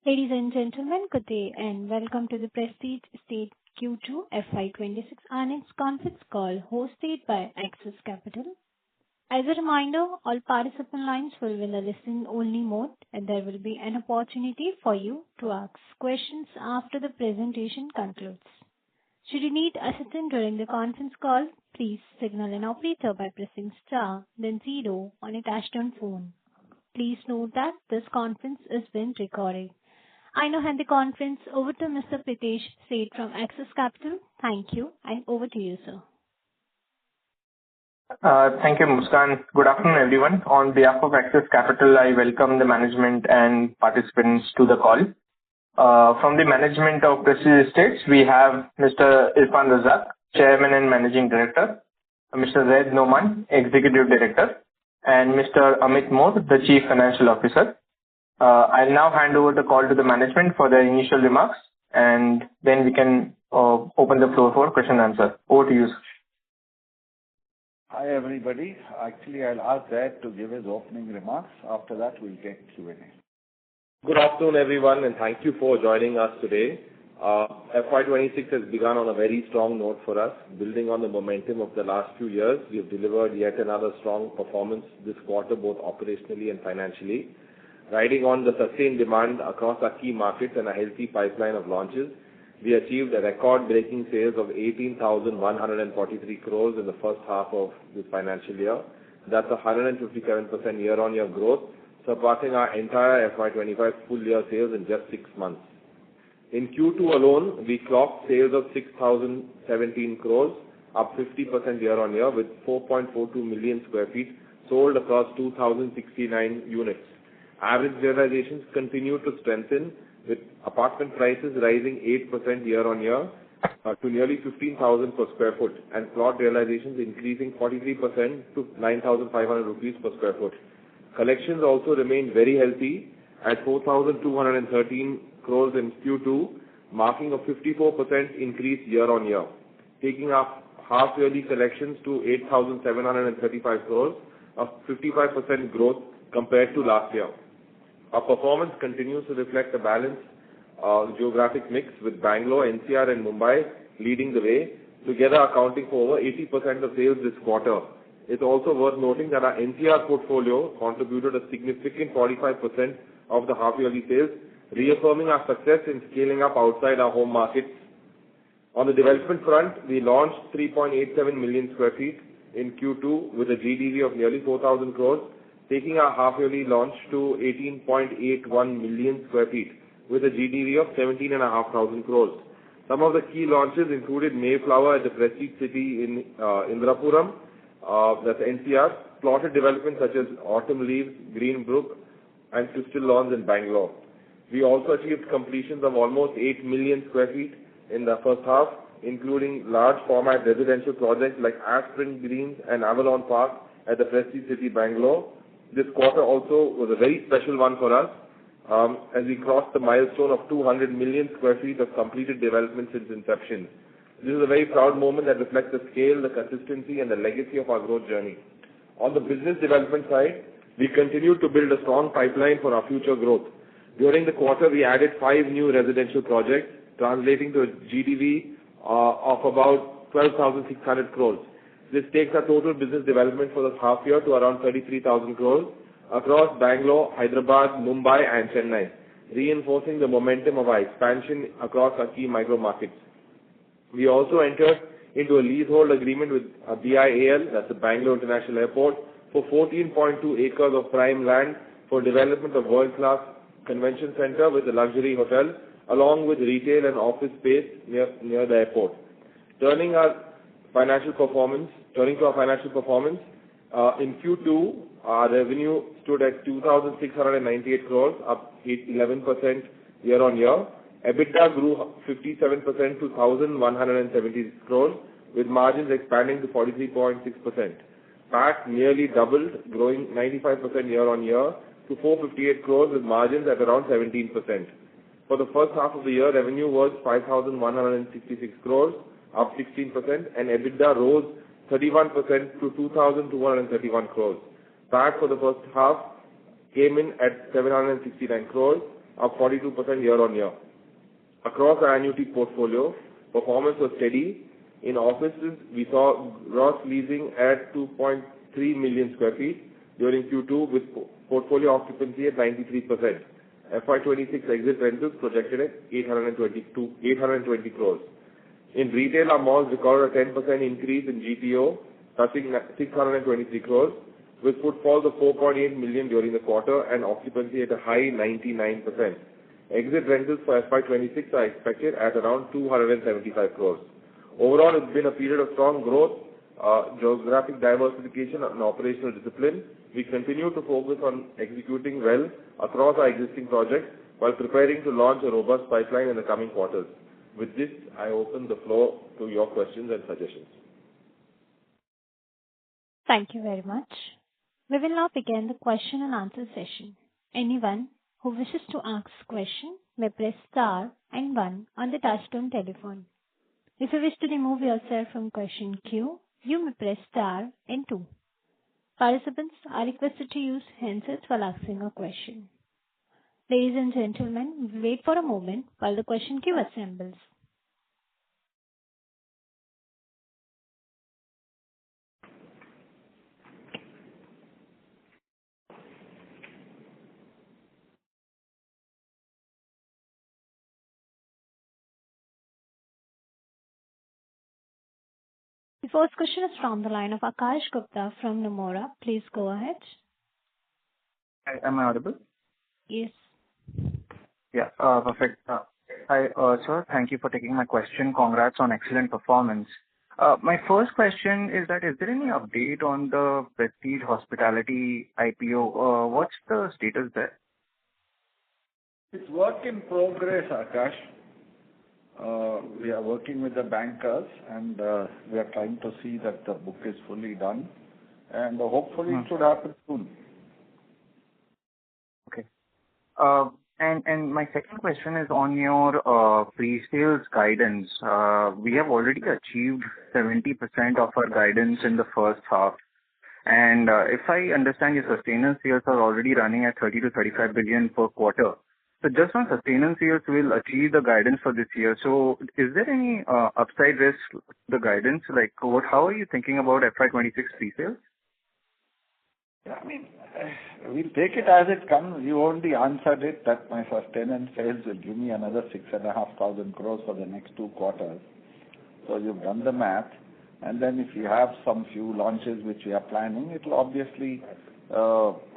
Ladies and gentlemen, good day, and welcome to the Prestige Estate Q2 FY26 earnings conference call hosted by Axis Capital. As a reminder, all participant lines will be in a listen-only mode, and there will be an opportunity for you to ask questions after the presentation concludes. Should you need assistance during the conference call, please signal an operator by pressing star, then 0 on a touch-tone phone. Please note that this conference is being recorded. I now hand the conference over to Mr. Pritesh Sheth from Axis Capital. Thank you, and over to you, sir. Thank you, Muskan. Good afternoon, everyone. On behalf of Axis Capital, I welcome the management and participants to the call. From the management of Prestige Estates, we have Mr. Irfan Razack, Chairman and Managing Director, Mr. Zaid Noman, Executive Director, and Mr. Amit Mor, the Chief Financial Officer. I'll now hand over the call to the management for their initial remarks, and then we can open the floor for question and answer. Over to you, sir. Hi, everybody. Actually, I'll ask Zaid to give his opening remarks. After that, we'll take Q&A. Good afternoon, everyone, and thank you for joining us today. FY26 has begun on a very strong note for us. Building on the momentum of the last few years, we have delivered yet another strong performance this quarter, both operationally and financially. Riding on the sustained demand across our key markets and a healthy pipeline of launches, we achieved a record-breaking sales of 18,143 crores in the first half of this financial year. That's a 157% year-on-year growth, surpassing our entire FY25 full-year sales in just 6 months. In Q2 alone, we clocked sales of 6,017 crores, up 50% year-on-year, with 4.42 million square feet sold across 2,069 units. Average realizations continue to strengthen, with apartment prices rising 8% year-on-year to nearly 15,000 per square foot, and plot realizations increasing 43% to 9,500 rupees per square foot. Collections also remain very healthy at 4,213 crores in Q2, marking a 54% increase year-on-year, taking our half-yearly collections to 8,735 crores, a 55% growth compared to last year. Our performance continues to reflect a balanced geographic mix, with Bangalore, NCR, and Mumbai leading the way, together accounting for over 80% of sales this quarter. It's also worth noting that our NCR portfolio contributed a significant 45% of the half-yearly sales, reaffirming our success in scaling up outside our home markets. On the development front, we launched 3.87 million square feet in Q2 with a GDV of nearly 4,000 crores, taking our half-yearly launch to 18.81 million square feet with a GDV of 17,500 crores. Some of the key launches included Mayflower at the Prestige City in Indirapuram, that's NCR, plotted developments such as Autumn Leaves, Greenbrook, and Crystal Lawns in Bangalore. We also achieved completions of almost 8 million square feet in the first half, including large format residential projects like Aspen Greens and Avalon Park at the Prestige City, Bangalore. This quarter also was a very special one for us, as we crossed the milestone of 200 million square feet of completed development since inception. This is a very proud moment that reflects the scale, the consistency, and the legacy of our growth journey. On the business development side, we continue to build a strong pipeline for our future growth. During the quarter, we added 5 new residential projects, translating to a GDV of about 12,600 crores. This takes our total business development for the half year to around 33,000 crores across Bangalore, Hyderabad, Mumbai, and Chennai, reinforcing the momentum of our expansion across our key micro markets. We also entered into a leasehold agreement with BIAL, that's the Bangalore International Airport, for 14.2 acres of prime land for development of world-class convention center with a luxury hotel, along with retail and office space near the airport. Turning to our financial performance, in Q2, our revenue stood at 2,698 crores, up 11% year-on-year. EBITDA grew 57% to 1,170 crores, with margins expanding to 43.6%. PAT nearly doubled, growing 95% year-on-year to 458 crores, with margins at around 17%. For the first half of the year, revenue was 5,166 crores, up 16%, and EBITDA rose 31% to 2,231 crores. PAT for the first half came in at 769 crores, up 42% year-on-year. Across our annuity portfolio, performance was steady. In offices, we saw gross leasing at 2.3 million square feet during Q2 with portfolio occupancy at 93%. FY26 exit rentals projected at 820 crores. In retail, our malls recorded a 10% increase in GPO, touching 623 crores, with footfalls of 4.8 million during the quarter and occupancy at a high 99%. Exit rentals for FY26 are expected at around 275 crores. Overall, it's been a period of strong growth, geographic diversification and operational discipline. We continue to focus on executing well across our existing projects while preparing to launch a robust pipeline in the coming quarters. With this, I open the floor to your questions and suggestions. Thank you very much. We will now begin the question and answer session. Anyone who wishes to ask a question may press star and 1 on the touchtone telephone. If you wish to remove yourself from question queue, you may press star and 2. Participants are requested to use handsets while asking a question. Ladies and gentlemen, wait for a moment while the question queue assembles. The first question is from the line of Akash Gupta from Nomura. Please go ahead. Hi, am I audible? Yes. Yeah, perfect. Hi, sir. Thank you for taking my question. Congrats on excellent performance. My first question is that is there any update on the Prestige Hospitality IPO? What's the status there? It's work in progress, Akash. We are working with the bankers and we are trying to see that the book is fully done and hopefully it should happen soon. Okay. And my second question is on your pre-sales guidance. We have already achieved 70% of our guidance in the first half. And if I understand, your sustainable sales are already running at 30 to 35 billion per quarter. So just on sustainable sales, we'll achieve the guidance for this year. So is there any upside risk to the guidance? Like, how are you thinking about FY26 pre-sales? Yeah, I mean, we'll take it as it comes. You only answered it that my sustainable sales will give me another 6,500 crores for the next 2 quarters. So you've done the math. And then if you have some few launches which we are planning, it will obviously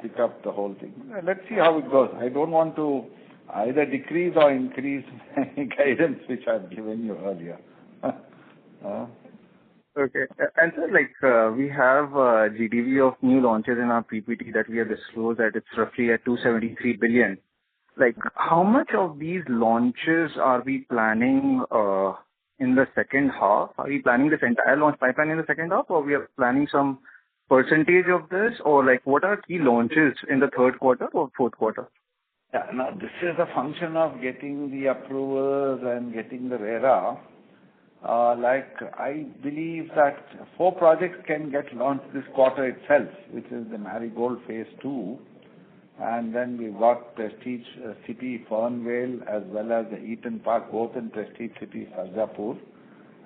pick up the whole thing. Let's see how it goes. I don't want to either decrease or increase guidance which I've given you earlier. Okay. And so, we have GDV of new launches in our PPT that we have disclosed that it's roughly at 273 billion. Like, how much of these launches are we planning in the second half? Are we planning this entire launch pipeline in the second half, or we are planning some percentage of this, or like what are key launches in the third quarter or fourth quarter? Yeah, now this is a function of getting the approvals and getting the RERA. I believe that 4 projects can get launched this quarter itself, which is the Marigold Phase 2. And then we've got Prestige City Fernvale as well as the Eaton Park, both in Prestige City Sarjapur.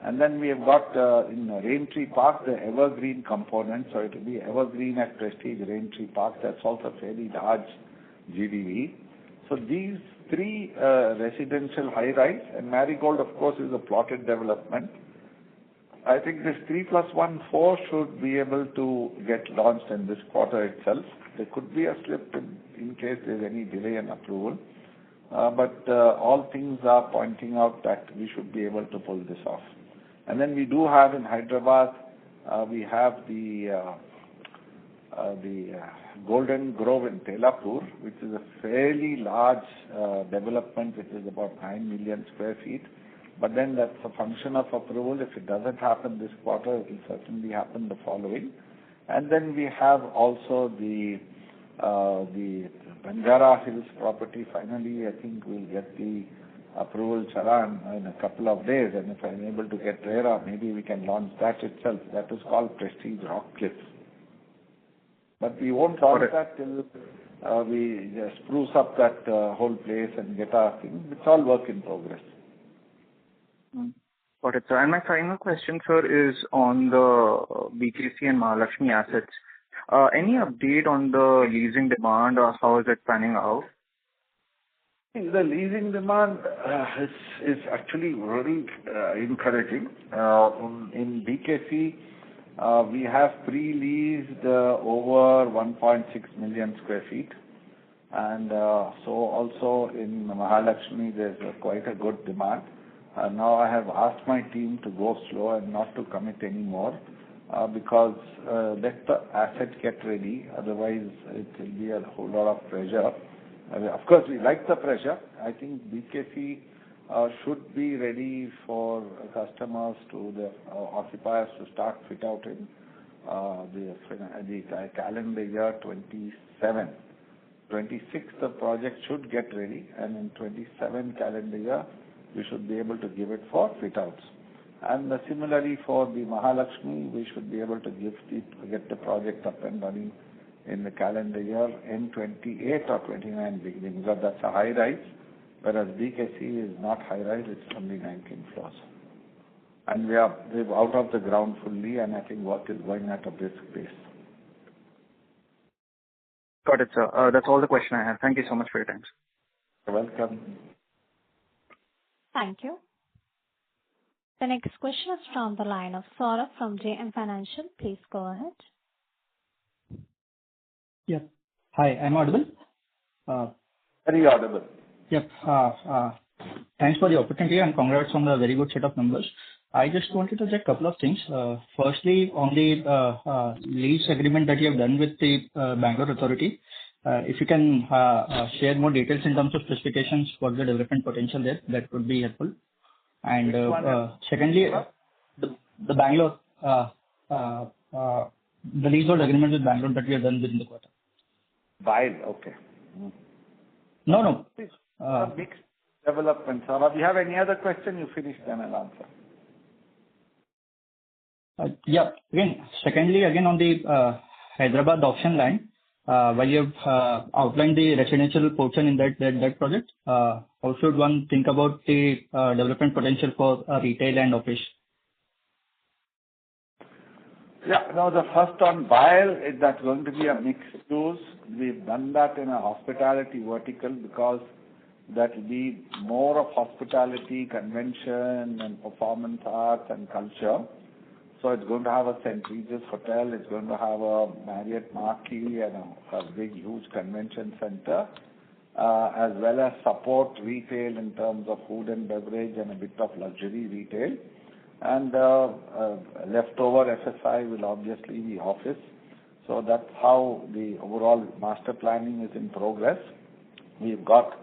And then we have got in Raintree Park the Evergreen component. So it will be Evergreen at Prestige Raintree Park. That's also fairly large GDV. So these 3 residential high-rise, and Marigold, of course, is a plotted development. I think this 3 plus 1, 4 should be able to get launched in this quarter itself. There could be a slip in case there's any delay in approval. But all things are pointing out that we should be able to pull this off. And then we do have in Hyderabad, we have the Golden Grove in Telapur, which is a fairly large development, which is about 9 million square feet. But then that's a function of approval. If it doesn't happen this quarter, it will certainly happen the following. And then we have also the Banjara Hills property. Finally, I think we'll get the approval chalan in a couple of days. And if I'm able to get RERA, maybe we can launch that itself. That is called Prestige Rock Cliff. But we won't launch that till we spruce up that whole place and get our thing. It's all work in progress. Got it, sir. And my final question, sir, is on the BKC and Mahalakshmi assets. Any update on the leasing demand, or how is it panning out? The leasing demand is actually very encouraging. In BKC, we have pre-leased over 1.6 million square feet. And so also in Mahalakshmi, there's quite a good demand. Now I have asked my team to go slow and not to commit anymore because let the asset get ready. Otherwise, it will be a whole lot of pressure. Of course, we like the pressure. I think BKC should be ready for customers the occupiers to start fit out in the calendar year 27. 26, the project should get ready, and in 27 calendar year, we should be able to give it for fit outs. And similarly for the Mahalakshmi, we should be able to get the project up and running in the calendar year in 28 or 29 beginning, because that's a high rise, whereas BKC is not high rise, it's only 19 floors. And we're out of the ground fully, and I think work is going at a brisk pace. Got it, sir. That's all the question I have. Thank you so much for your time, sir. You're welcome. Thank you. The next question is from the line of Saurabh from JM Financial. Please go ahead. Yeah. Hi, I'm audible? Very audible. Yep. Thanks for the opportunity and congrats on the very good set of numbers. I just wanted to check a couple of things. Firstly, on the lease agreement that you have done with the Bangalore Authority, if you can share more details in terms of specifications for the development potential there, that would be helpful. And secondly, the Bangalore, the leasehold agreement with Bangalore that we have done within the quarter. Okay. No. A mixed development. Saurabh, you have any other question? You finish, then I'll answer. Yeah. Secondly, on the Hyderabad auction line, while you have outlined the residential portion in that project, how should one think about the development potential for retail and office? Yeah. Now, the first on Bile, that's going to be a mixed use. We've done that in a hospitality vertical because that will be more of hospitality, convention, and performance arts and culture. So it's going to have a St. Regis Hotel. It's going to have a Marriott Marquis and a big, huge convention center, as well as support retail in terms of food and beverage and a bit of luxury retail. And leftover FSI will obviously be office. So that's how the overall master planning is in progress. We've got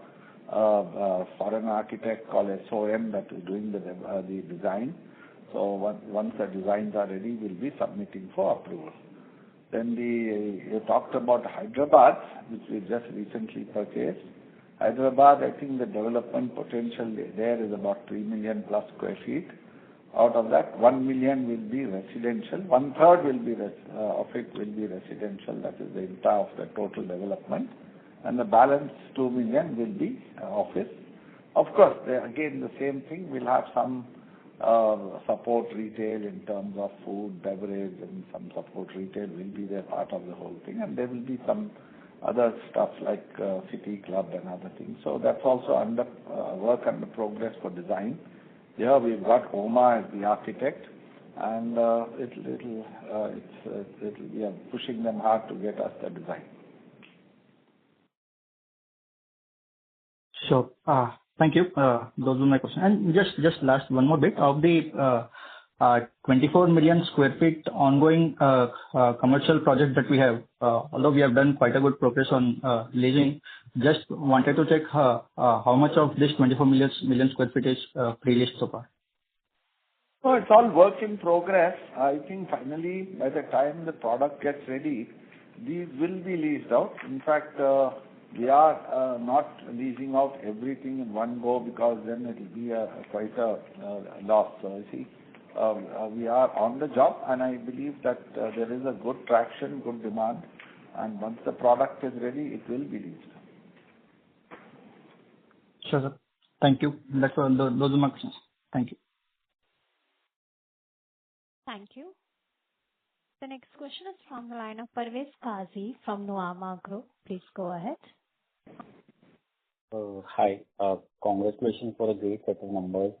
a foreign architect called SOM that is doing the design. So once the designs are ready, we'll be submitting for approval. Then you talked about Hyderabad, which we just recently purchased. Hyderabad, I think the development potential there is about 3 million plus square feet. Out of that, 1 million will be residential. 1/3 of it will be residential. That is the entire of the total development. And the balance 2 million will be office. Of course, again, the same thing. We'll have some support retail in terms of food, beverage, and some support retail will be there part of the whole thing. And there will be some other stuff like city club and other things. So that's also under work under progress for design. Here we've got OMA as the architect, and we are pushing them hard to get us the design. Sure. Thank you. Those were my questions. And just last one more bit of the 24 million square feet ongoing commercial project that we have. Although we have done quite a good progress on leasing, just wanted to check how much of this 24 million square feet is pre-leased so far. So it's all work in progress. I think finally, by the time the product gets ready, these will be leased out. In fact, we are not leasing out everything in one go because then it will be quite a loss. So you see, we are on the job, and I believe that there is a good traction, good demand. and once the product is ready, it will be leased. Sure, sir. Thank you. Those are my questions. Thank you. Thank you. The next question is from the line of Parvez Qazi from Nuvama Group. Please go ahead. Hi. Congratulations for a great set of numbers.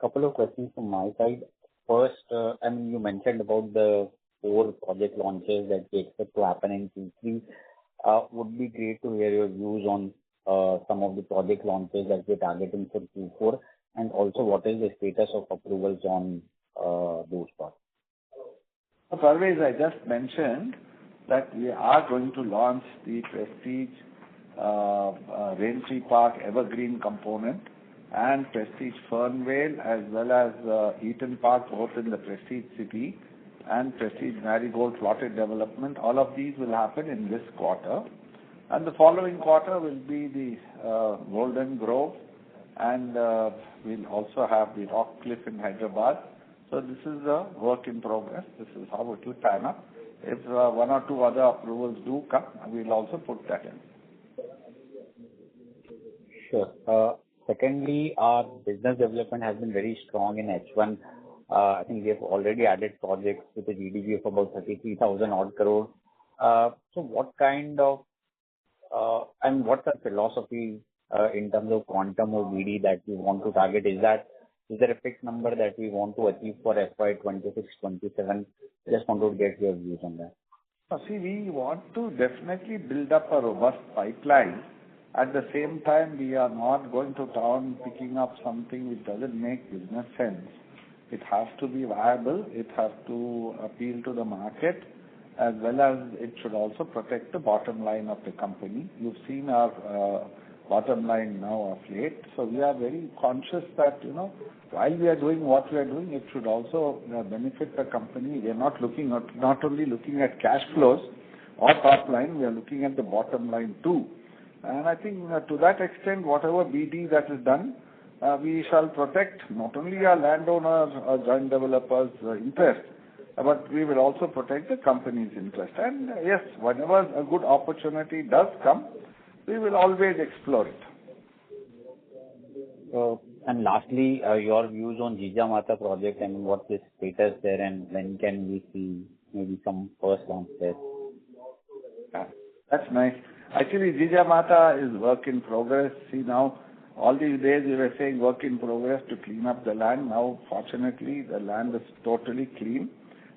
Couple of questions from my side. First, you mentioned about the 4 project launches that we expect to happen in Q3. Would be great to hear your views on some of the project launches that we're targeting for Q4, and also what is the status of approvals on those parts. Parvez, I just mentioned that we are going to launch the Prestige Raintree Park Evergreen component and Prestige Fernvale as well as Eaton Park, both in the Prestige City and Prestige Marigold plotted development. All of these will happen in this quarter. And the following quarter will be the Golden Grove, and we'll also have the Rock Cliff in Hyderabad. So this is a work in progress. This is how it will pan up. If 1 or 2 other approvals do come, we'll also put that in. Sure. Secondly, our business development has been very strong in H1. I think we have already added projects with a GDV of about 33,000 odd crore. So what kind of and what's the philosophy in terms of quantum of BD that we want to target? Is there a fixed number that we want to achieve for FY26, 27? Just want to get your views on that. See, we want to definitely build up a robust pipeline. At the same time, we are not going to town picking up something which doesn't make business sense. It has to be viable. It has to appeal to the market, as well as it should also protect the bottom line of the company. You've seen our bottom line now of late. So we are very conscious that, while we are doing what we are doing, it should also benefit the company. We are not only looking at cash flows or top line, we are looking at the bottom line too. And I think to that extent, whatever BD that is done, we shall protect not only our landowners or joint developers' interest, but we will also protect the company's interest. And yes, whenever a good opportunity does come, we will always explore it. And lastly, your views on Jijamata project and what's the status there, and when can we see maybe some first launch there? That's nice. Actually, Jijamata is work in progress. See, now, all these days we were saying work in progress to clean up the land. Now, fortunately, the land is totally clean.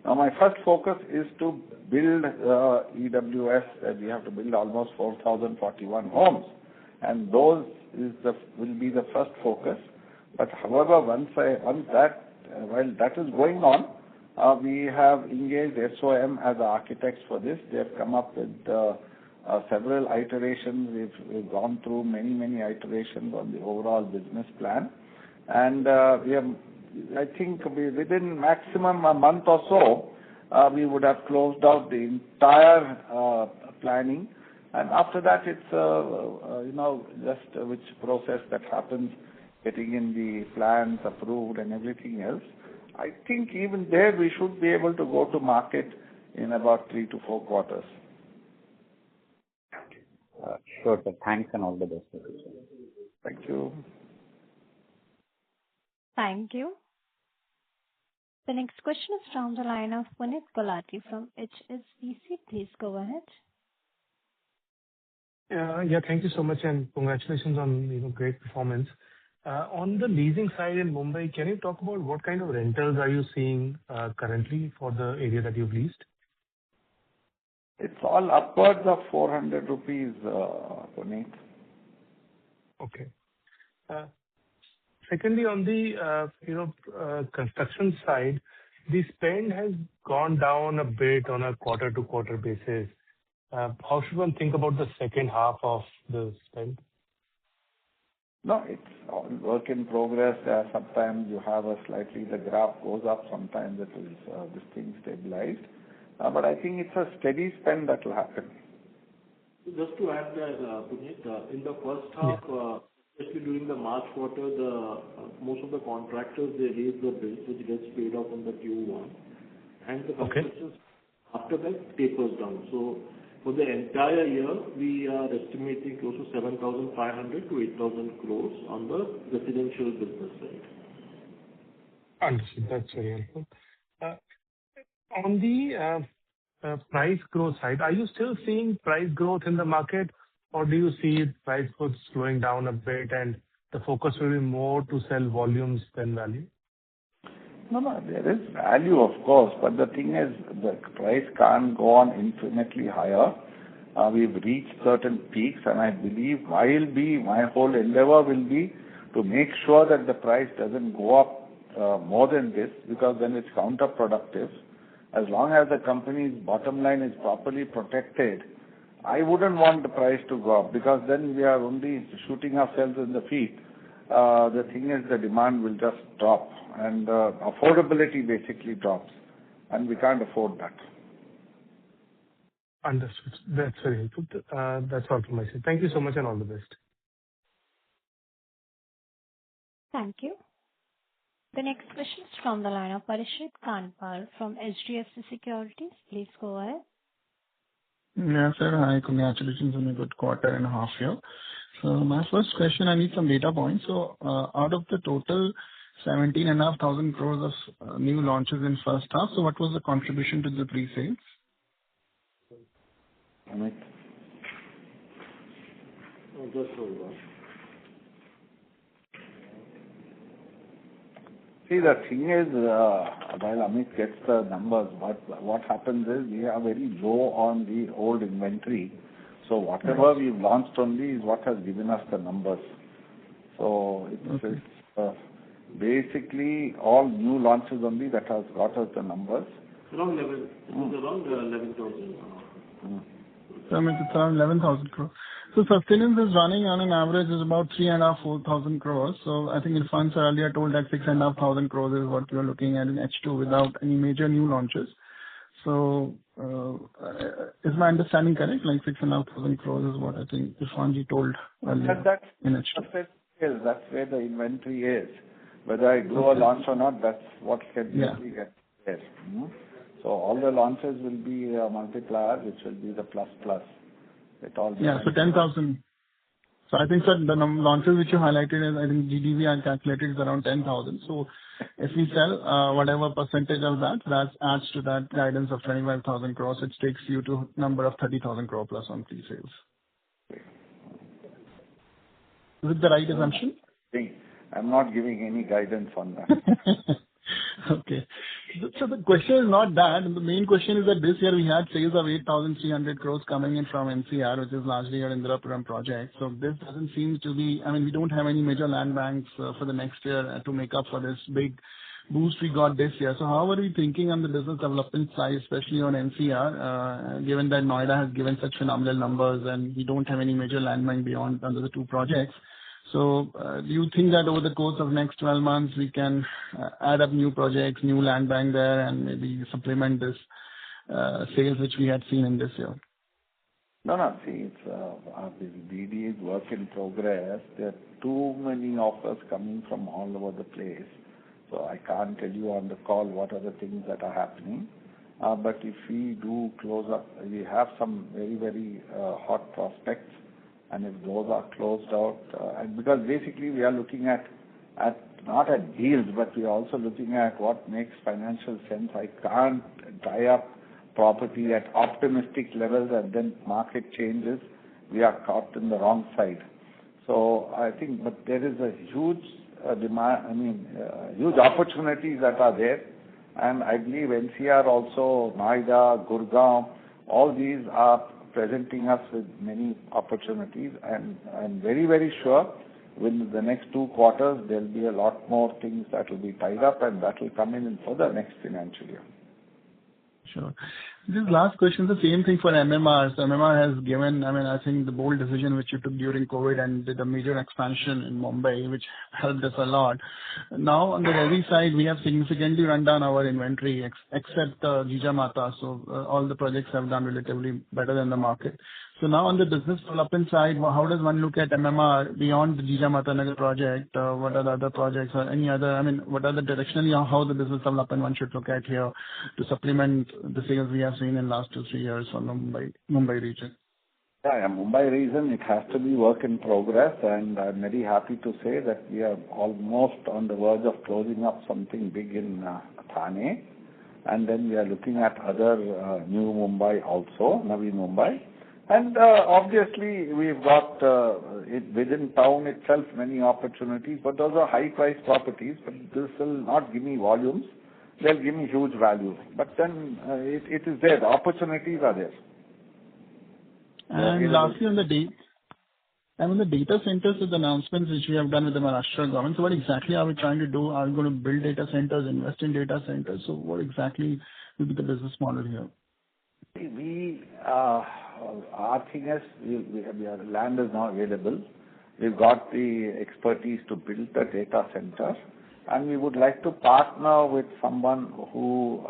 Now, my first focus is to build EWS. We have to build almost 4,041 homes, and those will be the first focus. But however, while that is going on, we have engaged SOM as the architects for this. They have come up with several iterations. We've gone through many iterations on the overall business plan, and we have. I think within maximum a month or so, we would have closed out the entire planning. And after that, it's just which process that happens, getting in the plans approved and everything else. I think even there we should be able to go to market in about 3 to 4 quarters. Sure, sir. Thanks and all the best. Thank you. Thank you. The next question is from the line of Puneet Gulati from HSBC. Please go ahead. Yeah, thank you so much, and congratulations on great performance. On the leasing side in Mumbai, can you talk about what kind of rentals are you seeing currently for the area that you've leased? It's all upwards of 400 rupees, Puneet. Okay. Secondly, on the construction side, the spend has gone down a bit on a quarter-to-quarter basis. How should one think about the second half of the spend? No, it's all work in progress. Sometimes you have the graph goes up, sometimes it is this thing stabilized. But I think it's a steady spend that will happen. Just to add that, Puneet, in the first half, especially during the March quarter, most of the contractors, they raise the bills, which gets paid off in the Q1. And the construction after that tapers down. So For the entire year, we are estimating close to 7,500 to 8,000 crores on the residential business side. Understood. That's very helpful. On the price growth side, are you still seeing price growth in the market, or do you see price growth slowing down a bit and the focus will be more to sell volumes than value? No, there is value, of course, but the thing is, the price can't go on infinitely higher. We've reached certain peaks, and I believe my whole endeavor will be to make sure that the price doesn't go up more than this, because then it's counterproductive. As long as the company's bottom line is properly protected, I wouldn't want the price to go up, because then we are only shooting ourselves in the feet. The thing is, the demand will just drop, and affordability basically drops, and we can't afford that. Understood. That's very helpful. That's all from my side. Thank you so much, and all the best. Thank you. The next question is from the line of Parishit Kanpal from HDFC Securities. Please go ahead. Yeah, sir. Hi. Congratulations on a good quarter and a half year. So my first question, I need some data points. So out of the total 17,500 crores of new launches in first half, so what was the contribution to the pre-sales? Amit? Just hold on. See, the thing is, while Amit gets the numbers, what happens is we are very low on the old inventory. So whatever we've launched only is what has given us the numbers. So it's basically all new launches only that has got us the numbers. Around 11,000. So I mean, it's around 11,000 crores. So sustenance is running on an average is about 3,500-4,000 crores. So I think in funds earlier told that 6,500 crores is what you're looking at in H2 without any major new launches. So is my understanding correct? Like 6,500 crores is what I think Irfanji told earlier in H2. That's where the inventory is. Whether I do a launch or not, that's what can easily get there. Mm-hmm. So all the launches will be a multiplier, which will be the plus. It all so 10,000. So I think, sir, the launches which you highlighted is, I think GDV I calculated is around 10,000. So if we sell whatever percentage of that, that adds to that guidance of 25,000 crores, which takes you to number of 30,000 crore plus on pre-sales. Is it the right assumption? I'm not giving any guidance on that. Okay. So the question is not that. The main question is that this year we had sales of 8,300 crores coming in from NCR, which is largely your Indirapuram project. So this doesn't seem to be, I mean, we don't have any major land banks for the next year to make up for this big boost we got this year. So how are we thinking on the business development side, especially on NCR, given that Noida has given such phenomenal numbers and we don't have any major land bank beyond under the two projects? So do you think that over the course of next 12 months, we can add up new projects, new land bank there, and maybe supplement this sales which we had seen in this year? No. See, it's BD is work in progress. There are too many offers coming from all over the place. So I can't tell you on the call what are the things that are happening. But if we do close up, we have some very, very hot prospects. And if those are closed out, and because basically we are looking at not at deals, but we are also looking at what makes financial sense. I can't tie up property at optimistic levels and then market changes. We are caught in the wrong side. So I think, but there is a huge demand, huge opportunities that are there. And I believe NCR also, Noida, Gurgaon, all these are presenting us with many opportunities, and I'm very, very sure within the next 2 quarters there'll be a lot more things that will be tied up and that will come in for the next financial year. Sure. This last question, the same thing for MMR. So MMR has given, I think the bold decision which you took during COVID and did a major expansion in Mumbai, which helped us a lot. Now on the resi side, we have significantly run down our inventory except Jijamata. So all the projects have done relatively better than the market. So now on the business development side, how does one look at MMR beyond the Jijamata Nagar project? What are the other projects or any other, what are the directionally how the business development one should look at here to supplement the sales we have seen in last 2-3 years for Mumbai region? Yeah, Mumbai region, it has to be work in progress, and I'm very happy to say that we are almost on the verge of closing up something big in Thane, and then we are looking at other new Mumbai also, Navi Mumbai. And obviously, we've got within town itself many opportunities, but those are high-priced properties, but this will not give me volumes. They'll give me huge value. But then it is there. The opportunities are there. And lastly, on the data centers with the announcements which we have done with the Maharashtra government, so what exactly are we trying to do? Are we going to build data centers, invest in data centers? So what exactly will be the business model here? Our thing is, our land is now available. We've got the expertise to build the data center, and we would like to partner with someone who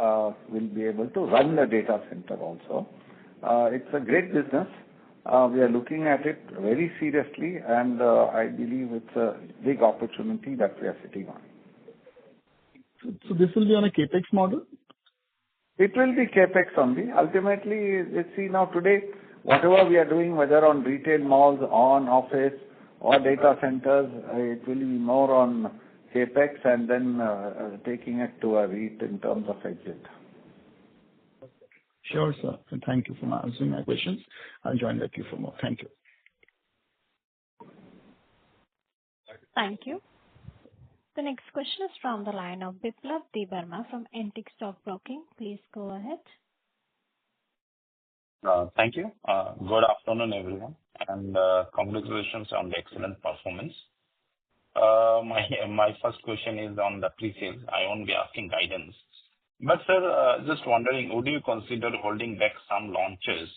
will be able to run the data center also. It's a great business. We are looking at it very seriously, and I believe it's a big opportunity that we are sitting on. So this will be on a capex model? It will be capex only. Ultimately, let's see now today, whatever we are doing, whether on retail malls, on office, or data centers, it will be more on capex and then taking it to a REIT in terms of exit. Sure, sir. And thank you for answering my questions. I'll join the queue for more. Thank you. Thank you. The next question is from the line of Biplab Debarma from Antique Stock Broking. Please go ahead. Thank you. Good afternoon, everyone, and congratulations on the excellent performance. My first question is on the pre-sales. I won't be asking guidance. But, sir, just wondering, would you consider holding back some launches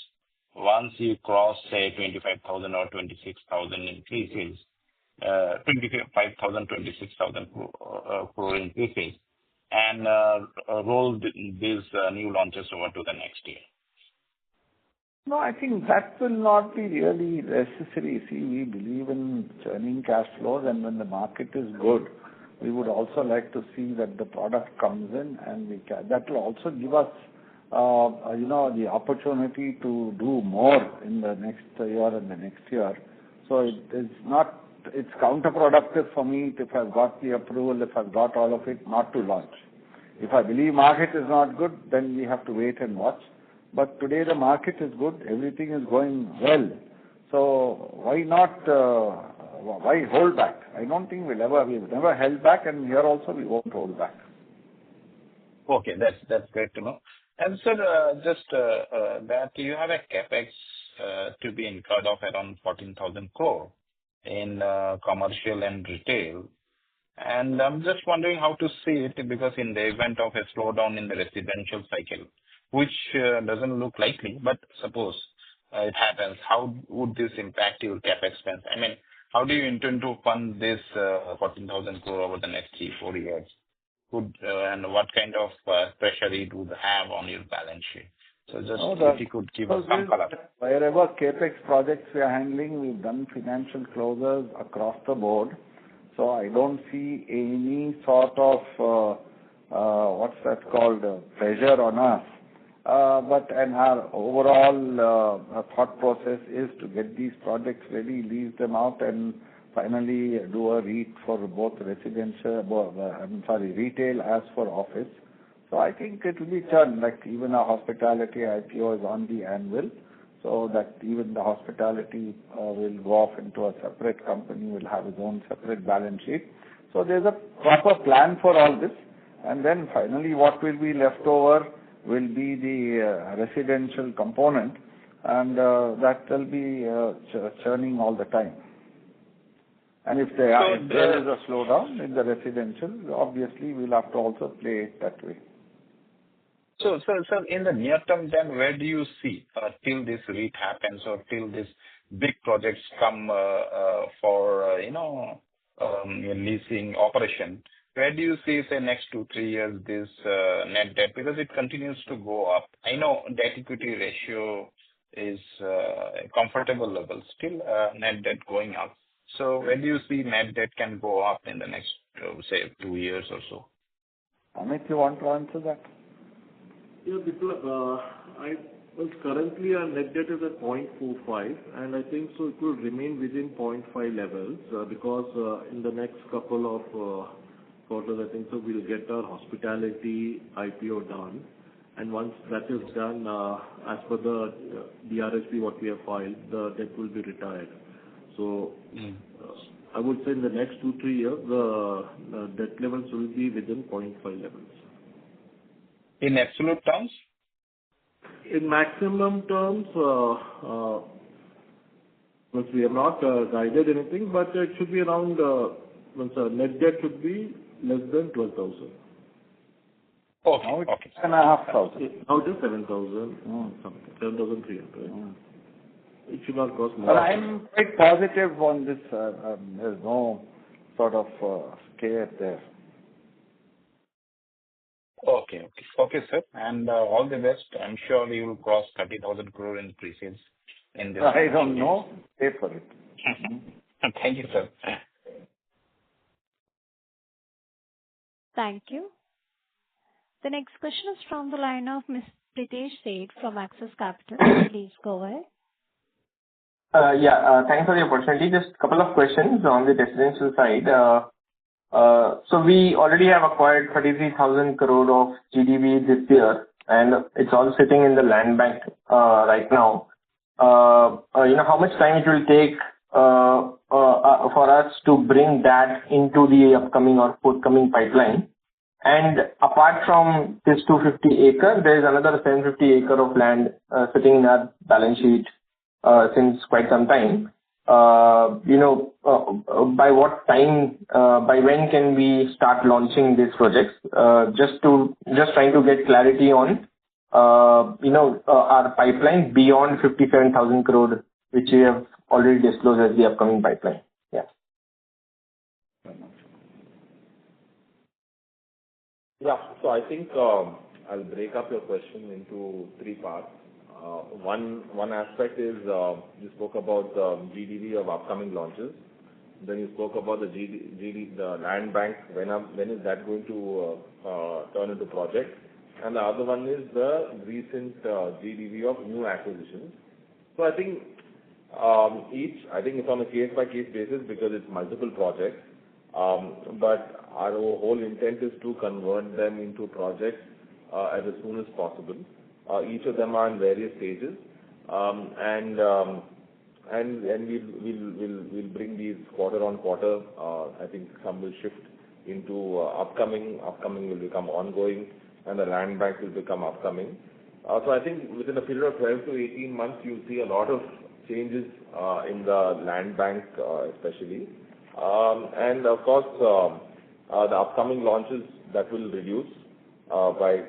once you cross, say, 25,000 or 26,000 in pre-sales, 25,000, 26,000 crore in pre-sales, and roll these new launches over to the next year? No, I think that will not be really necessary. See, we believe in churning cash flows, and when the market is good, we would also like to see that the product comes in, and that will also give us, the opportunity to do more in the next year and the next year. So it's counterproductive for me if I've got the approval, if I've got all of it, not to launch. If I believe market is not good, then we have to wait and watch. But today the market is good, everything is going well. So why not? Why hold back? I don't think we've never held back, and here also we won't hold back. Okay, that's great to know. And sir, just that you have a capex to be incurred of around 14,000 crore in commercial and retail. And I'm just wondering how to see it, because in the event of a slowdown in the residential cycle, which doesn't look likely, but suppose it happens, how would this impact your capex expense? I mean, how do you intend to fund this 14,000 crore over the next 3-4 years? And what kind of pressure it would have on your balance sheet? So just if you could give us some color. Wherever capex projects we are handling, we've done financial closures across the board. So I don't see any sort of, pressure on us. And our overall thought process is to get these projects ready, lease them out, and finally do a REIT for both retail as for office. So I think it will be turned, like even our hospitality IPO is on the anvil, so that even the hospitality will go off into a separate company, will have its own separate balance sheet. So there's a proper plan for all this. And then finally what will be left over will be the residential component, and that will be churning all the time. And if there is a slowdown in the residential, obviously we'll have to also play it that way. So, sir, in the near term, then where do you see till this REIT happens or till this big projects come for leasing operation? Where do you see, say, next 2-3 years this net debt, because it continues to go up? I know debt equity ratio is a comfortable level, still net debt going up. So where do you see net debt can go up in the next, say, 2 years or so? Amit, you want to answer that? Yeah, Biplab, currently our net debt is at 0.45, and I think so it will remain within 0.5 levels, because in the next couple of quarters, I think so we'll get our hospitality IPO done. And once that is done, as per the DRHP what we have filed, the debt will be retired. So I would say in the next 2-3 years, the debt levels will be within 0.5 levels. In absolute terms? In maximum terms, once we have not guided anything, but it should be around, net debt should be less than 12,000. Okay. Now it's Okay. 7,500. Now it is 7,000 something, 7,300. It should not cost more. But I'm quite positive on this. There's no sort of scare there. Okay, sir. And all the best. I'm sure you will cross 30,000 crore in pre-sales in this. I don't know. Pay for it. Thank you, sir. Thank you. The next question is from the line of Ms. Pritesh Sheth from Axis Capital. Please go ahead. Thanks for the opportunity. Just a couple of questions on the residential side. So we already have acquired 33,000 crore of GDV this year, and it's all sitting in the land bank right now. How much time it will take for us to bring that into the upcoming or forthcoming pipeline? And apart from this 250 acre, there is another 750 acre of land sitting in our balance sheet since quite some time. By what time, by when can we start launching these projects? Just trying to get clarity on, our pipeline beyond 57,000 crore, which we have already disclosed as the upcoming pipeline. Yeah. Yeah. So I think I'll break up your question into 3 parts. One aspect is you spoke about the GDV of upcoming launches. Then you spoke about the the land bank. When is that going to turn into project? And the other one is the recent GDV of new acquisitions. So I think it's on a case-by-case basis because it's multiple projects. But our whole intent is to convert them into projects as soon as possible. Each of them are in various stages, and we'll bring these quarter on quarter. I think some will shift into upcoming will become ongoing, and the land bank will become upcoming. So I think within a period of 12 to 18 months, you'll see a lot of changes in the land bank, especially. And of course, the upcoming launches that will reduce by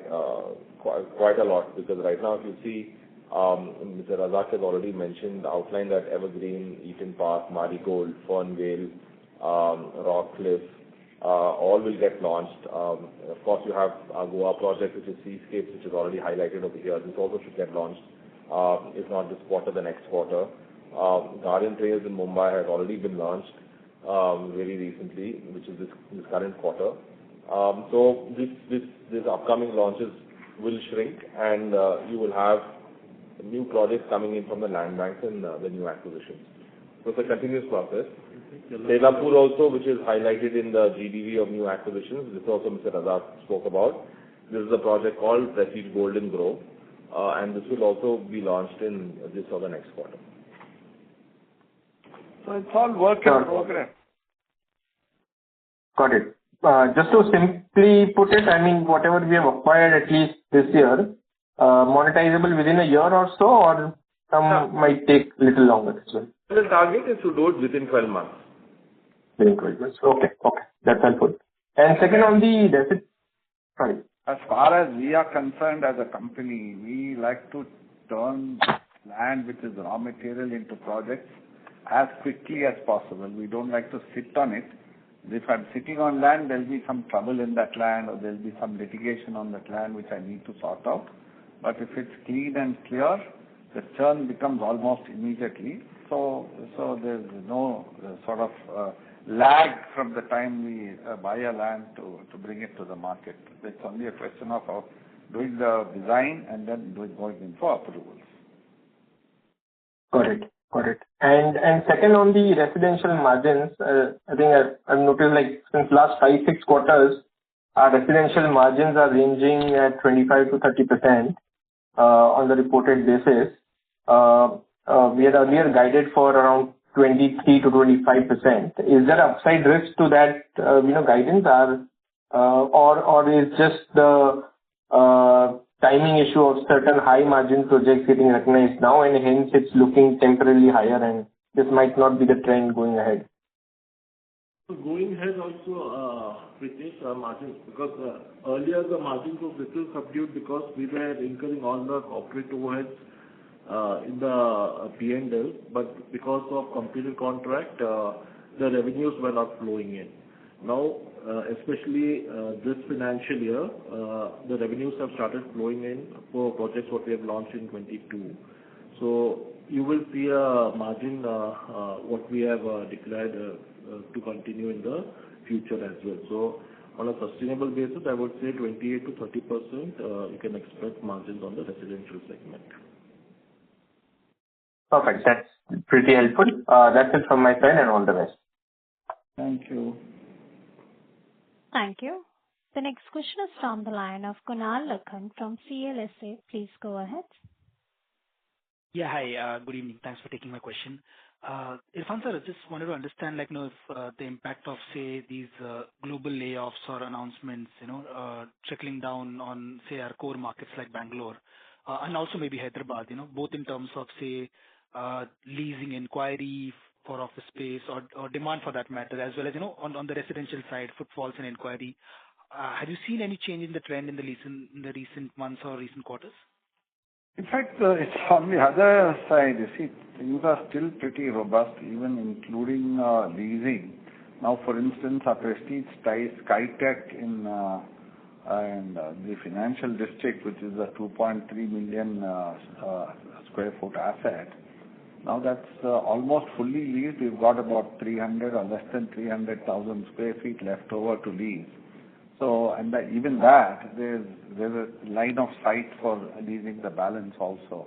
quite a lot, because right now, if you see, Mr. Razak has already mentioned, outlined that Evergreen, Eaton Park, Marigold, Fernvale, Rockcliffe, all will get launched. Of course, you have our Goa project, which is Seascapes, which is already highlighted over here. This also should get launched, if not this quarter, the next quarter. Garden Trails in Mumbai has already been launched very recently, which is this current quarter. So these upcoming launches will shrink, and you will have new projects coming in from the land banks and the new acquisitions. So it's a continuous process. Tezapur also, which is highlighted in the GDV of new acquisitions, this also Mr. Razak spoke about. This is a project called Prestige Golden Grove, and this will also be launched in this or the next quarter. So it's all work in progress. Got it. Just to simply put it, I mean, whatever we have acquired at least this year, monetizable within a year or so, or some might take a little longer as well? The target is to do it within 12 months. Within 12 months. Okay. That's helpful. And second on the sorry. As far as we are concerned as a company, we like to turn land which is raw material into projects as quickly as possible. We don't like to sit on it. If I'm sitting on land, there'll be some trouble in that land, or there'll be some litigation on that land which I need to sort out. But if it's clean and clear, the churn becomes almost immediately. So there's no sort of lag from the time we buy a land to bring it to the market. It's only a question of doing the design and then going in for approvals. Got it. Got it. And second, on the residential margins, I think I've noticed, like, since last 5-6 quarters, our residential margins are ranging at 25 to 30% on the reported basis. We had earlier guided for around 23 to 25%. Is there upside risk to that, guidance, or is just the timing issue of certain high margin projects getting recognized now, and hence it's looking temporarily higher, and this might not be the trend going ahead? So going ahead also, Pritesh, margins, because earlier the margins were little subdued because we were incurring all the corporate overheads in the P&L, but because of completed contract, the revenues were not flowing in. Now, especially this financial year, the revenues have started flowing in for projects what we have launched in 22. So you will see a margin what we have declared to continue in the future as well. So on a sustainable basis, I would say 28 to 30%, you can expect margins on the residential segment. Perfect. That's pretty helpful. That's it from my side, and all the best. Thank you. Thank you. The next question is from the line of Kunal Lakhan from CLSA. Please go ahead. Yeah, hi. Good evening. Thanks for taking my question. Irfan sir, I just wanted to understand, if the impact of, say, these global layoffs or announcements, trickling down on, say, our core markets like Bangalore, and also maybe Hyderabad, both in terms of, say, leasing inquiry for office space or demand for that matter, as well as, on the residential side, footfalls and inquiry. Have you seen any change in the trend in the recent months or recent quarters? In fact, it's on the other side. You see, things are still pretty robust, even including leasing. Now, for instance, our Prestige Skytech in the financial district, which is a 2.3 million square foot asset. Now that's almost fully leased. We've got about 300 or less than 300,000 square feet left over to lease. So, and even that, there's a line of sight for leasing the balance also.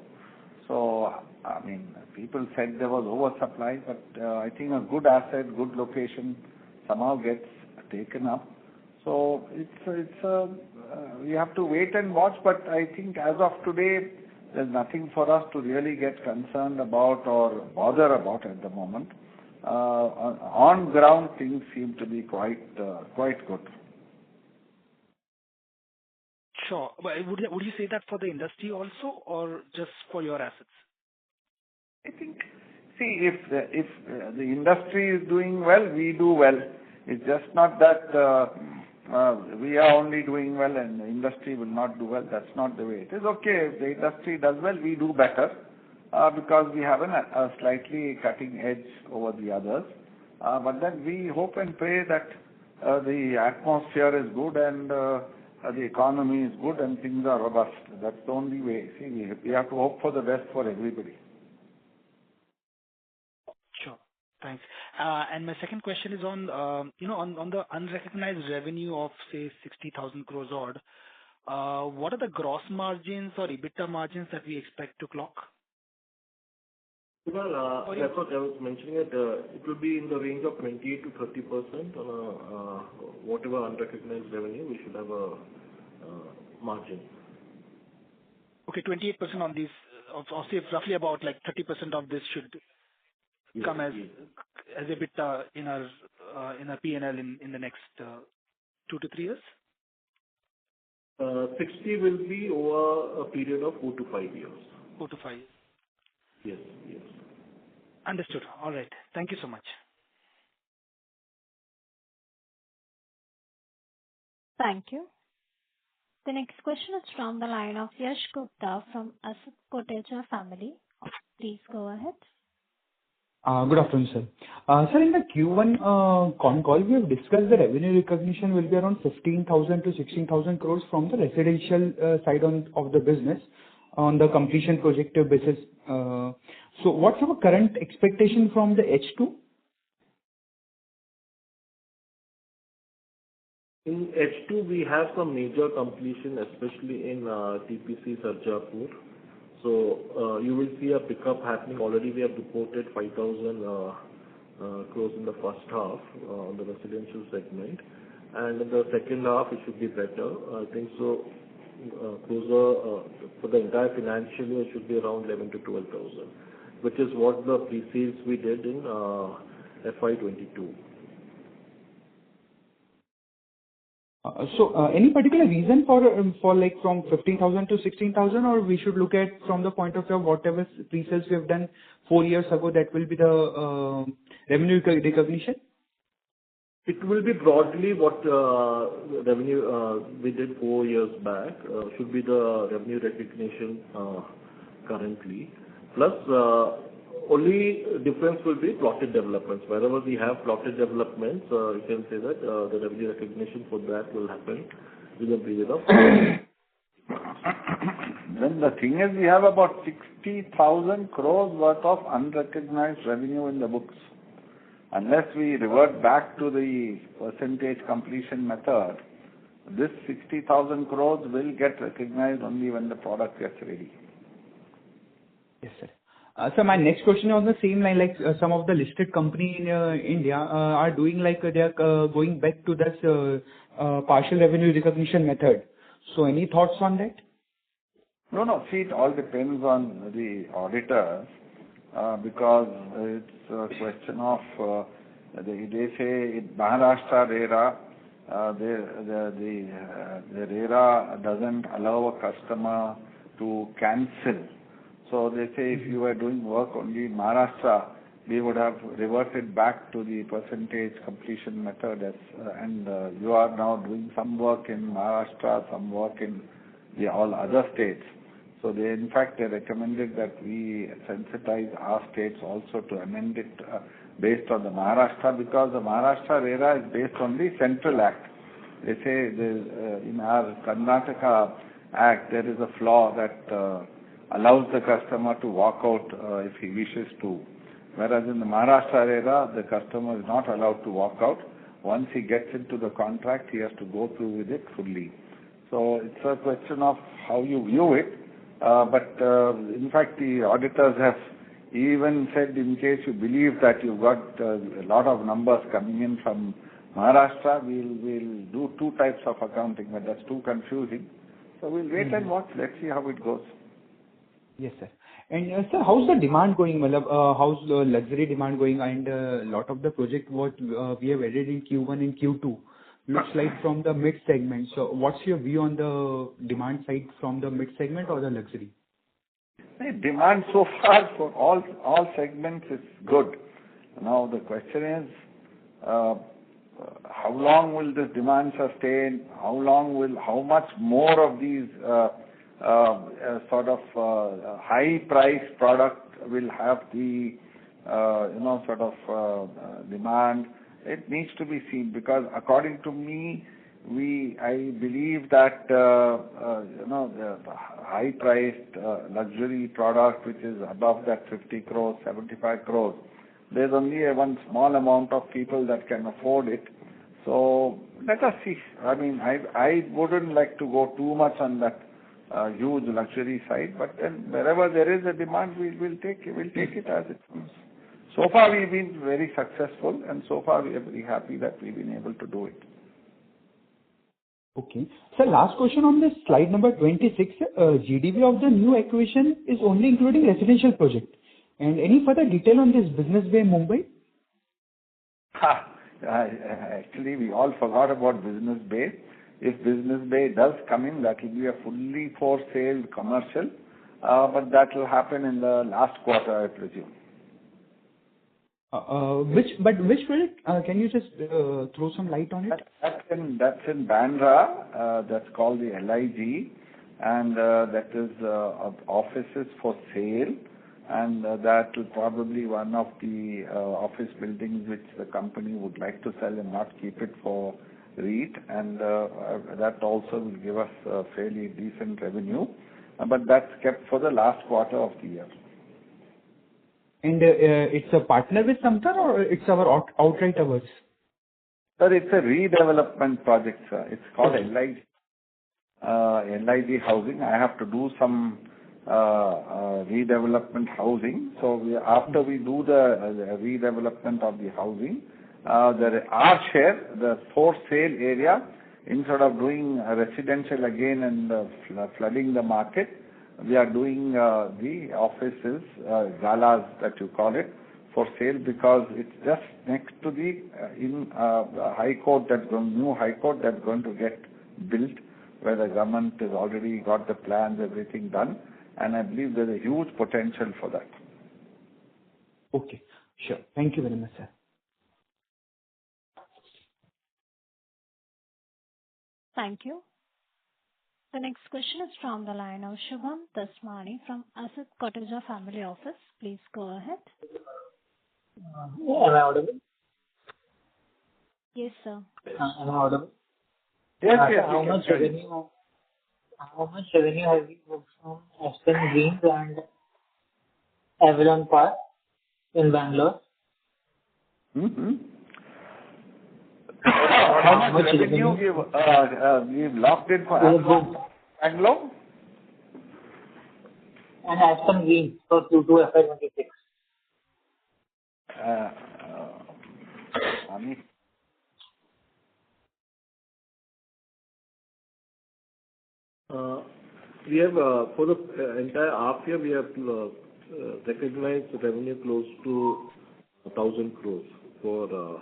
So, I mean, people said there was oversupply, but I think a good asset, good location somehow gets taken up. So we have to wait and watch, but I think as of today, there's nothing for us to really get concerned about or bother about at the moment. On ground, things seem to be quite good. Sure. But would you say that for the industry also, or just for your assets? I think, see, if the industry is doing well, we do well. It's just not that we are only doing well and the industry will not do well. That's not the way it is. Okay, if the industry does well, we do better because we have a slightly cutting edge over the others. But then we hope and pray that the atmosphere is good and the economy is good and things are robust. That's the only way. See, we have to hope for the best for everybody. Sure. Thanks. And my second question is on, on the unrecognized revenue of, say, 60,000 crores odd. What are the gross margins or EBITDA margins that we expect to clock? Well, that's what I was mentioning. It will be in the range of 28 to 30% on whatever unrecognized revenue. We should have a margin. Okay, 28% on these, or say roughly about like 30% of this should come as EBITDA in our P&L in the next 2 to 3 years. 60 will be over a period of 4 to 5 years. 4 to 5 years. Yes, yes. Understood. All right. Thank you so much. Thank you. The next question is from the line of Yash Gupta from Asset Kotecha family. Please go ahead. Good afternoon, sir. Sir, in the Q1 Concall, we have discussed the revenue recognition will be around 15,000 to 16,000 crores from the residential side of the business on the completion projective basis. So what's our current expectation from the H2? In H2, we have some major completion, especially in TPC Sarjapur. So you will see a pickup happening. Already we have reported 5,000 crores in the first half on the residential segment. And in the second half, it should be better. I think so. Closer for the entire financial year, it should be around 11 to 12,000, which is what the pre-sales we did in FY22. So, any particular reason for like from 15,000 to 16,000, or we should look at from the point of view of whatever pre-sales we have done 4 years ago, that will be the revenue recognition? It will be broadly what revenue we did 4 years back, should be the revenue recognition currently. Plus, only difference will be plotted developments. Wherever we have plotted developments, you can say that the revenue recognition for that will happen within a period of Then the thing is, we have about 60,000 crores worth of unrecognized revenue in the books. Unless we revert back to the percentage completion method, this 60,000 crores will get recognized only when the product gets ready. Yes, sir. So my next question on the same line, like some of the listed company in India are doing like they are going back to this partial revenue recognition method. So any thoughts on that? No. See, it all depends on the auditors because it's a question of they say in Maharashtra RERA the RERA doesn't allow a customer to cancel. So they say if you were doing work only in Maharashtra, we would have reverted back to the percentage completion method and you are now doing some work in Maharashtra, some work in all other states. So they recommended that we sensitize our states also to amend it based on the Maharashtra, because the Maharashtra RERA is based on the Central Act. They say in our Karnataka Act there is a flaw that allows the customer to walk out if he wishes to. Whereas in the Maharashtra RERA, the customer is not allowed to walk out. Once he gets into the contract, he has to go through with it fully. So it's a question of how you view it. But in fact, the auditors have even said, in case you believe that you've got a lot of numbers coming in from Maharashtra, we'll do 2 types of accounting, but that's too confusing. So we'll wait and watch. Let's see how it goes. Yes, sir. And sir, how's the demand going? How's the luxury demand going? And a lot of the project what we have added in Q1 and Q2 looks like from the mid segment. So what's your view on the demand side from the mid segment or the luxury? Demand so far for all segments is good. Now the question is, how long will this demand sustain? How much more of these high-priced product will have the demand? It needs to be seen, because according to me, I believe that the high-priced luxury product, which is above that 50 crores, 75 crores, there's only one small amount of people that can afford it. So let us see. I mean, I wouldn't like to go too much on that huge luxury side, but then wherever there is a demand, we'll take it as it comes. So far we've been very successful, and so far we are very happy that we've been able to do it. Okay. So last question on this slide number 26, GDV of the new acquisition is only including residential project. And any further detail on this Business Bay Mumbai? Actually, we all forgot about Business Bay. If Business Bay does come in, that will be a fully for sale commercial, but that will happen in the last quarter, I presume. Which project? Can you just throw some light on it? That's in Bandra. That's called the LIG, and that is offices for sale, and that will probably one of the office buildings which the company would like to sell and not keep it for REIT, and that also will give us a fairly decent revenue, but that's kept for the last quarter of the year. And it's a partner with Samtar, or it's our outright ours? Sir, it's a redevelopment project, sir. It's called LIG housing. I have to do some redevelopment housing. So after we do the redevelopment of the housing, our share, the for sale area, instead of doing residential again and flooding the market, we are doing the offices, galas that you call it, for sale, because it's just next to the high court new high court that's going to get built, where the government has already got the plans, everything done, and I believe there's a huge potential for that. Okay, sure. Thank you very much, sir. Thank you. The next question is from the line of Shubham Dasmani from Asset Koteja Family Office. Please go ahead. Am I audible? Yes, sir. Am I audible? Yes. How much revenue have you booked from Aspen Greens and Avalon Park in Bangalore? How much revenue we've locked in for Bangalore? And Aspen Greens for Q2 FY26. We have, for the entire half year, we have recognized the revenue close to 1,000 crores for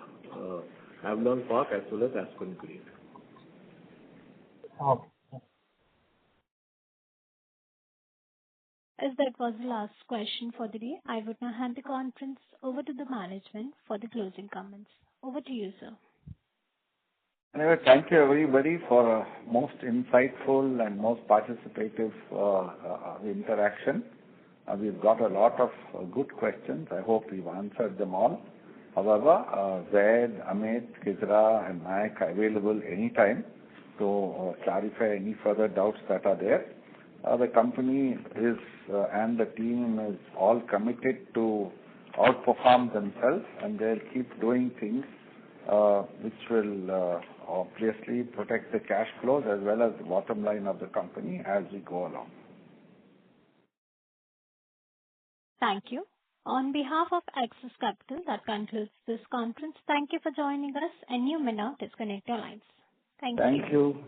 Avalon Park as well as Aspen Green. Okay. As that was the last question for the day, I would now hand the conference over to the management for the closing comments. Over to you, sir. Anyway, thank you everybody for most insightful and most participative interaction. We've got a lot of good questions. I hope we've answered them all. However, Zaid, Amit, Kizra and Mike are available anytime to clarify any further doubts that are there. The company is and the team is all committed to outperform themselves, and they'll keep doing things which will obviously protect the cash flows as well as the bottom line of the company as we go along. Thank you. On behalf of Axis Capital, that concludes this conference. Thank you for joining us, and you may now disconnect your lines. Thank you. Thank you.